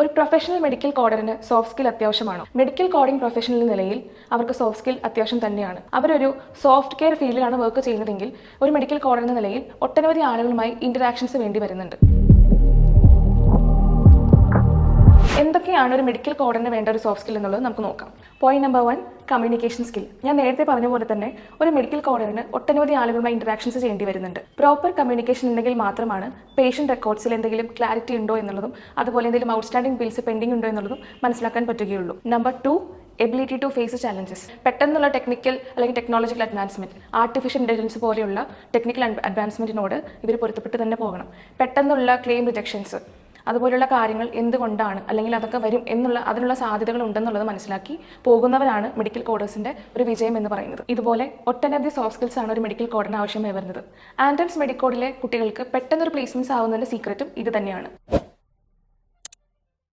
ഒരു professional medical കോഡറിന് soft skill അത്യാവശ്യമാണോ? മെഡിക്കൽ കോഡിംഗ് പ്രൊഫഷണൽ നിലയിൽ അവർക്ക് സോഫ്റ്റ് സ്കിൽ അത്യാവശ്യം തന്നെയാണ്. അവരൊരു സോഫ്റ്റ് കെയർ ഫീൽഡിലാണ് വർക്ക് ചെയ്യുന്നതെങ്കിൽ ഒരു മെഡിക്കൽ കോഡർ എന്ന നിലയിൽ ഒട്ടനവധി ആളുകളുമായി ഇന്ററാക്ഷൻസ് വേണ്ടി വരുന്നുണ്ട്. എന്തൊക്കെയാണ് ഒരു മെഡിക്കൽ കോഡറിന് വേണ്ട ഒരു സോഫ്റ്റ് സ്കിൽ എന്നുള്ളത് നമുക്ക് നോക്കാം. Point number 1, communication skill. ഞാൻ നേരത്തെ പറഞ്ഞ പോലെ തന്നെ ഒരു മെഡിക്കൽ കോഡറിന് ഒട്ടനവധി ആളുകളുമായി ഇന്ററാക്ഷൻസ് ചെയ്യേണ്ടി വരുന്നുണ്ട്. പ്രോപ്പർ കമ്മ്യൂണിക്കേഷൻ ഉണ്ടെങ്കിൽ മാത്രമാണ് പേഷ്യന്റ് റെക്കോർഡ്സിൽ എന്തെങ്കിലും ക്ലാരിറ്റി ഉണ്ടോ എന്നുള്ളതും അതുപോലെ എന്തെങ്കിലും ഔട്ട്സ്റ്റാൻഡിംഗ് ബിൽസ് പെൻഡിംഗ് ഉണ്ടോ എന്നുള്ളതും മനസ്സിലാക്കാൻ പറ്റുകയുള്ളൂ. Number 2, ability to face challenges. പെട്ടെന്നുള്ള ടെക്നിക്കൽ അല്ലെങ്കിൽ ടെക്നോളജിക്കൽ അഡ്വാൻസ്മെന്റ്, ആർട്ടിഫിഷ്യൽ ഇന്റലിജൻസ് പോലെയുള്ള ടെക്നിക്കൽ അഡ്വാൻസ്മെന്റിനോട് ഇവർ പൊരുത്തപ്പെട്ട് തന്നെ പോകണം. പെട്ടെന്നുള്ള ക്ലെയിം റിജക്ഷൻസ്, അതുപോലുള്ള കാര്യങ്ങൾ എന്തുകൊണ്ടാണ് അല്ലെങ്കിൽ അതൊക്കെ വരും അതിനുള്ള സാധ്യതകൾ ഉണ്ടെന്നുള്ളത് മനസ്സിലാക്കി പോകുന്നവരാണ് മെഡിക്കൽ കോഡേഴ്സിന്റെ ഒരു വിജയം എന്ന് പറയുന്നത്. ഇതുപോലെ ഒട്ടനവധി സോഫ്റ്റ് സ്കിൽസ് ആണ് ഒരു മെഡിക്കൽ കോഡിന് ആവശ്യമായി വരുന്നത്. ആന്റൺസ് മെഡിക്കോഡിലെ കുട്ടികൾക്ക് പെട്ടെന്നൊരു പ്ലേസ്മെന്റ്സ് ആവുന്നതിന്റെ സീക്രറ്റും ഇത് തന്നെയാണ്.